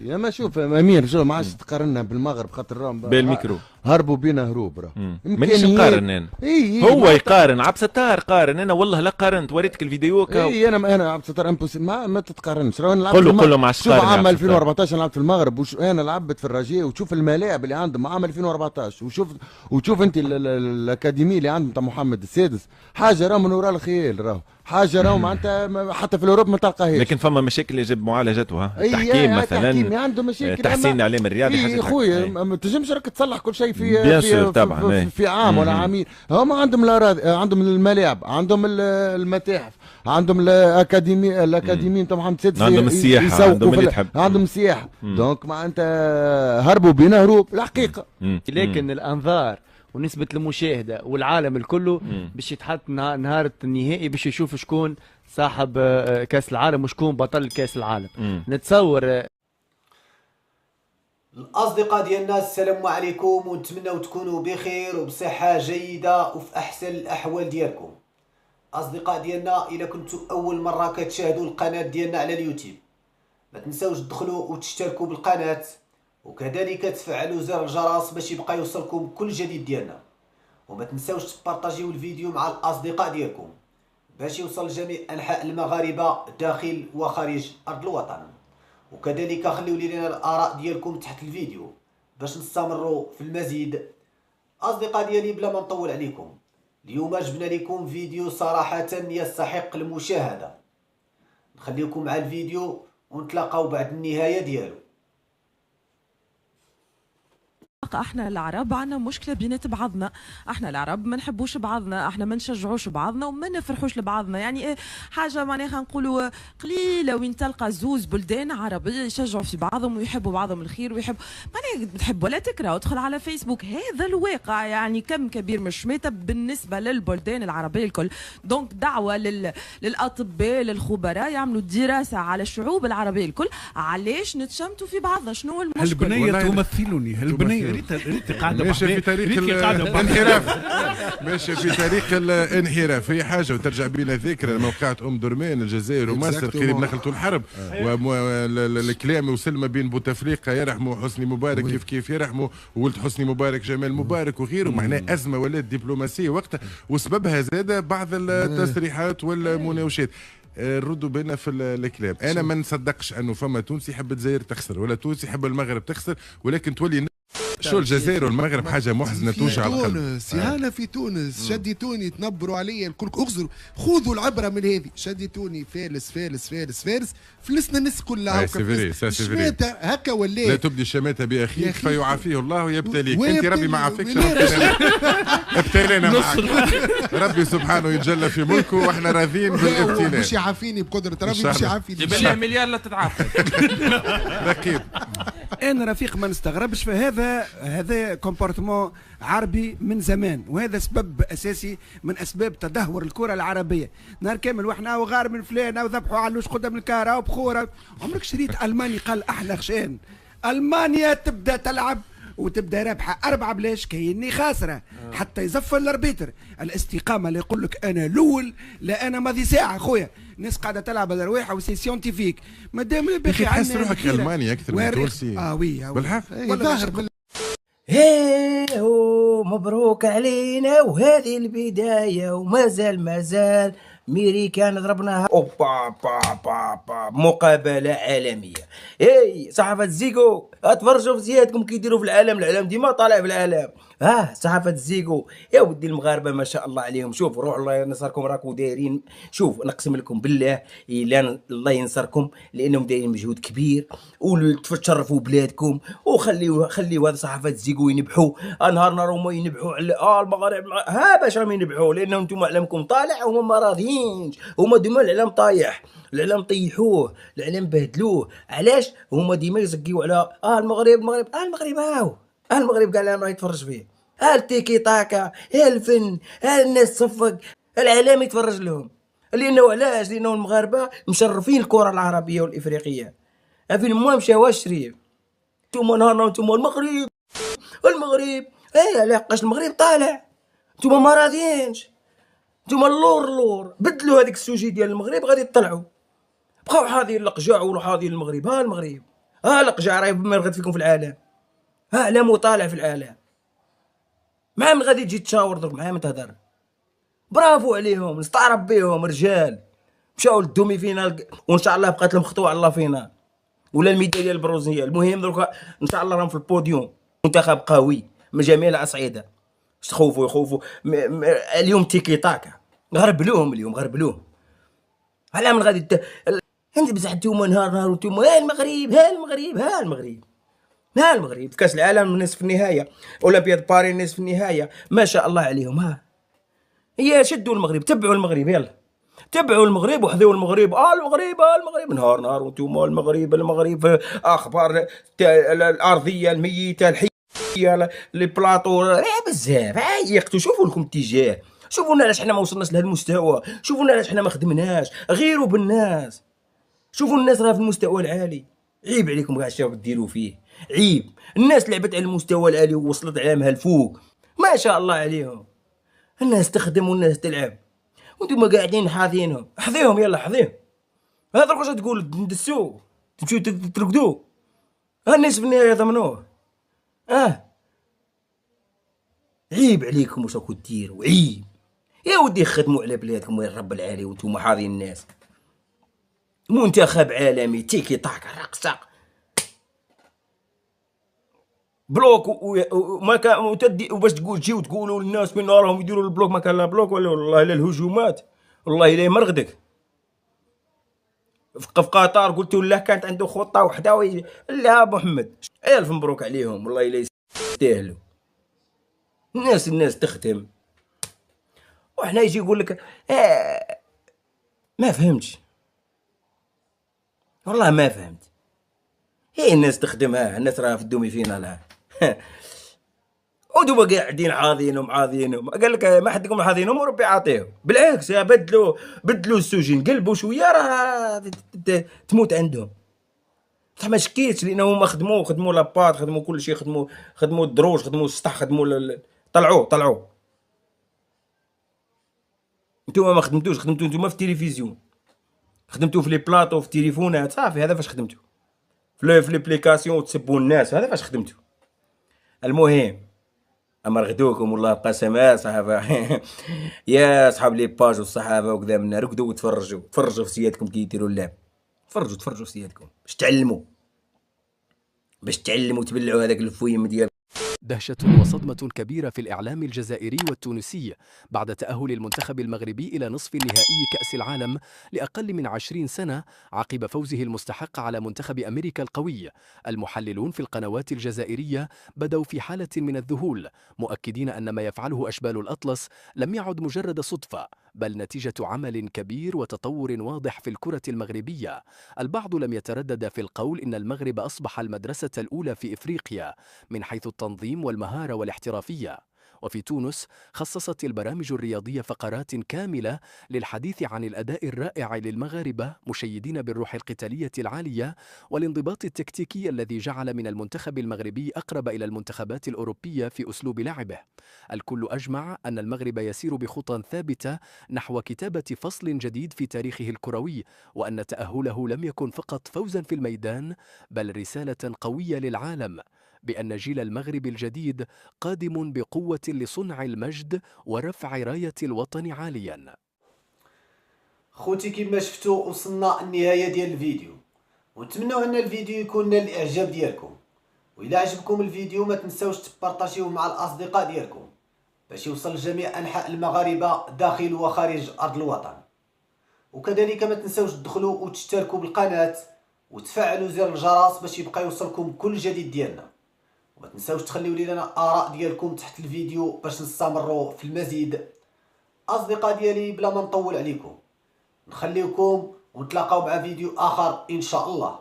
يا ما شوف امير شو ما عادش تقارنها بالمغرب خاطر راهم بالميكرو هربوا بينا هروب راه مانيش نقارن انا. هو يقارن عبد الستار قارن، انا والله لا قارنت، وريتك الفيديو انا عبد الستار ما تتقارنش. راه انا قول له ما عادش شوف عام 2014 لعبت في المغرب انا لعبت في الرجاء، وتشوف الملاعب اللي عندهم عام 2014 وشوف انت الاكاديميه اللي عندهم تاع محمد السادس، حاجه راه من وراء الخيال، راه حاجه راه معناتها حتى في الاوروب ما تلقاهاش. لكن فما مشاكل يجب معالجتها، التحكيم مثلا، التحكيم عنده مشاكل، تحسين الاعلام الرياضي حاجه خويا ما تنجمش راك تصلح كل شيء في عام ولا عامين. هم عندهم الاراضي، عندهم الملاعب، عندهم المتاحف، عندهم الاكاديميه نتاع محمد السادس، عندهم السياحه، عندهم اللي تحب، عندهم السياحه. دونك ما انت هربوا بينا هروب الحقيقه. لكن الانظار ونسبة المشاهدة والعالم الكل باش يتحط نهار النهائي باش يشوف شكون صاحب كاس العالم وشكون بطل كاس العالم. نتصور الأصدقاء ديالنا السلام عليكم، ونتمنى تكونوا بخير وبصحة جيدة وفي أحسن الأحوال ديالكم. أصدقاء ديالنا إلا كنتوا أول مرة كتشاهدوا القناة ديالنا على اليوتيوب، ما تنساوش تدخلوا وتشتركوا بالقناة، وكذلك تفعلوا زر الجرس باش يبقى يوصلكم كل جديد ديالنا، وما تنساوش تبارطاجيو الفيديو مع الأصدقاء ديالكم باش يوصل لجميع أنحاء المغاربة داخل وخارج أرض الوطن. وكذلك خليو لنا الآراء ديالكم تحت الفيديو باش نستمروا في المزيد. أصدقاء ديالي بلا ما نطول عليكم، اليوم جبنا لكم فيديو صراحة يستحق المشاهدة. نخليكم مع الفيديو ونتلاقاو بعد النهاية ديالو. احنا العرب عندنا مشكله بينات بعضنا، احنا العرب ما نحبوش بعضنا، احنا ما نشجعوش بعضنا وما نفرحوش لبعضنا. يعني حاجه معناها خلينا نقولوا قليله وين تلقى زوز بلدان عربيه يشجعوا في بعضهم ويحبوا بعضهم الخير ويحب معناها تحب ولا تكره. ادخل على فيسبوك، هذا الواقع. يعني كم كبير من الشماته بالنسبه للبلدان العربيه الكل. دونك دعوه للاطباء للخبراء يعملوا دراسه على الشعوب العربيه الكل، علاش نتشمتوا في بعضنا، شنو المشكل؟ البنيه تمثلني، البنيه ريت قاعده ماشي في تاريخ الانحراف، ماشي في تاريخ الانحراف. هي حاجه وترجع بينا ذكرى لما وقعت ام الجزائر ومصر قريب نخلة الحرب، والكلام وصل ما بين بوتفليقه يرحموا حسني مبارك كيف يرحموا ولد حسني مبارك جمال مبارك وغيره. معناها ازمه ولات دبلوماسيه وقتها، وسببها زاد بعض التصريحات والمناوشات. ردوا بينا في الكلام. انا ما نصدقش انه فما تونسي يحب الجزائر تخسر ولا تونسي يحب المغرب تخسر، ولكن تولي شو الجزائر والمغرب حاجه محزنه توجع القلب. تونس انا في تونس شديتوني تنبروا علي الكل، اغزروا خذوا العبره من هذه. شديتوني فارس فارس فارس فارس، فلسنا الناس كلها شماتة هكا ولا لا تبدي الشماتة بأخيك فيعافيه الله ويبتليك. انت ربي ما عافيكش، ابتلينا معك. ربي سبحانه يتجلى في ملكه واحنا راضيين بالابتلاء. مش يعافيني بقدرة ربي، مش يعافيني. بالله مليار لا تتعافى. رقيب. انا رفيق ما نستغربش، فهذا كومبورتمون عربي من زمان، وهذا سبب اساسي من اسباب تدهور الكره العربيه. نهار كامل واحنا وغار من فلان وذبحوا علوش قدام الكاره وبخوره. عمرك شريت الماني قال احلى خشان؟ المانيا تبدا تلعب وتبدا رابحه 4 بلاش كايني خاسره حتى يزفر الاربيتر. الاستقامه اللي يقول لك انا الاول، لا انا ماضي ساعه خويا. الناس قاعده تلعب على رواحها وسي سيونتيفيك. مادام باقي تحس روحك المانيا اكثر من تونسي. وي بالحق ظاهر. مبروك علينا وهذه البدايه، ومازال ميريكان ضربناها اوبا با با با مقابله عالميه. صحافه زيكو اتفرجوا في زيادكم كيديروا في العالم ديما طالع في العالم. صحافه زيكو يا ودي المغاربه ما شاء الله عليهم. شوف روح الله ينصركم، راكم دايرين. شوف نقسم لكم بالله الا الله ينصركم، لانهم دايرين مجهود كبير وتشرفوا بلادكم. خليوا هذا صحافه زيكو ينبحوا نهار هما ينبحوا على المغارب باش راهم ينبحوا، لانهم انتم اعلامكم طالع وهما ما راضيينش. هما ديما الاعلام طايح، الاعلام طيحوه، الاعلام بهدلوه. علاش؟ هما ديما يزكيو على المغرب المغرب كاع العالم راه يتفرج فيه. التيكي تاكا، الفن، الناس تصفق، العالم يتفرج لهم. لانه علاش؟ لانه المغاربه مشرفين الكره العربيه والافريقيه. في المهم مشاو الشريف. نتوما نهارنا نتوما المغرب لحقاش المغرب طالع، نتوما ما راضيينش، نتوما اللور بدلوا هذيك السوجي ديال المغرب غادي تطلعوا. بقاو حاضرين القجاع وروح حاضرين المغرب. المغرب القجع راهي مرغد فيكم في العالم، لا مطالع في العالم. مع من غادي تجي تشاور درك، مع من تهضر. برافو عليهم، نستعرب بهم رجال. مشاو للدومي فينال وان شاء الله بقات لهم خطوه على لا فينال ولا الميداليه البرونزيه. المهم درك ان شاء الله راهم في البوديوم. منتخب قوي من جميع الاصعده. واش تخوفوا يخوفوا اليوم تيكي تاكا غربلوهم، اليوم غربلوهم. على من غادي انت بصح نتوما نهار وانتوما ها المغرب ها المغرب ها المغرب ها المغرب في كاس العالم نصف النهايه، اولمبياد باريس نصف النهايه، ما شاء الله عليهم. ها هي شدوا المغرب، تبعوا المغرب، يلا تبعوا المغرب وحذوا المغرب. المغرب نهار وانتوما المغرب اخبار الارضيه الميته الحيه لي بلاطو بزاف يقتو. شوفوا لكم اتجاه، شوفونا علاش حنا ما وصلناش لهذا المستوى، شوفونا علاش حنا ما خدمناش. غيروا بالناس، شوفوا الناس راه في المستوى العالي. عيب عليكم كاع الشباب ديروا فيه، عيب. الناس لعبت على المستوى العالي ووصلت علامها الفوق، ما شاء الله عليهم. الناس تخدم والناس تلعب وانتم قاعدين حاضينهم. حذيهم يلا حذيهم. هذا واش تقول ندسوه تمشيو ترقدوه؟ الناس في النهايه ضمنوه. عيب عليكم واش راكم ديروا، عيب. يا ودي خدموا على بلادكم ويا الرب العالي وانتم حاضين الناس. منتخب عالمي تيكي تاكا رقصه بلوك وما كان وباش تقول تجيو تقولوا للناس من راهم يديروا البلوك، ما كان لا بلوك ولا والله الا الهجومات، والله الا يمرغدك. في قطر قلت له كانت عنده خطه وحده لا محمد الف مبروك عليهم، والله الا يستاهلوا. الناس تخدم وحنا يجي يقول لك ما فهمتش، والله ما فهمت. هي الناس تخدمها، الناس راه في الدومي فينا ودوما قاعدين عاضينهم. قال لك ما حد يقوم حاضينهم وربي عاطيهم. بالعكس يا بدلوا السجن، قلبوا شويه راه تموت عندهم. بصح ما شكيتش لانهم خدموا لاباط، خدموا كل شيء، خدموا الدروج، خدموا السطح، خدموا طلعوا. نتوما ما خدمتوش نتوما في التلفزيون، خدمتو في لي بلاطو في التليفونات، صافي هذا فاش خدمتو. في ليبليكاسيون تسبوا الناس، هذا فاش خدمتو. المهم اما رغدوكم والله بقسم صحابه يا صحاب لي باج والصحابه وكذا منا، رقدوا وتفرجوا في سيادكم كي يديروا اللعب. تفرجوا في سيادكم باش تعلموا تبلعوا هذاك الفويم ديال. دهشة وصدمة كبيرة في الإعلام الجزائري والتونسي بعد تأهل المنتخب المغربي إلى نصف النهائي كأس العالم لأقل من 20 سنة عقب فوزه المستحق على منتخب أمريكا القوي. المحللون في القنوات الجزائرية بدوا في حالة من الذهول، مؤكدين أن ما يفعله أشبال الأطلس لم يعد مجرد صدفة، بل نتيجة عمل كبير وتطور واضح في الكرة المغربية. البعض لم يتردد في القول إن المغرب أصبح المدرسة الأولى في إفريقيا من حيث التنظيم والمهارة والاحترافية. وفي تونس خصصت البرامج الرياضية فقرات كاملة للحديث عن الأداء الرائع للمغاربة، مشيدين بالروح القتالية العالية والانضباط التكتيكي الذي جعل من المنتخب المغربي أقرب إلى المنتخبات الأوروبية في أسلوب لعبه. الكل أجمع أن المغرب يسير بخطى ثابتة نحو كتابة فصل جديد في تاريخه الكروي، وأن تأهله لم يكن فقط فوزا في الميدان بل رسالة قوية للعالم بأن جيل المغرب الجديد قادم بقوة لصنع المجد ورفع راية الوطن عاليا. خوتي كما شفتوا وصلنا النهاية ديال الفيديو، ونتمنوا ان الفيديو يكون نال الاعجاب ديالكم. وإلا عجبكم الفيديو ما تنساوش تبارطاجيوه مع الاصدقاء ديالكم باش يوصل لجميع انحاء المغاربه داخل وخارج ارض الوطن. وكذلك ما تنساوش تدخلوا وتشتركوا بالقناه وتفعلوا زر الجرس باش يبقى يوصلكم كل جديد ديالنا. وما تنساوش تخليو لنا اراء ديالكم تحت الفيديو باش نستمروا في المزيد. اصدقاء ديالي بلا ما نطول عليكم نخليكم ونتلاقاو مع فيديو اخر ان شاء الله.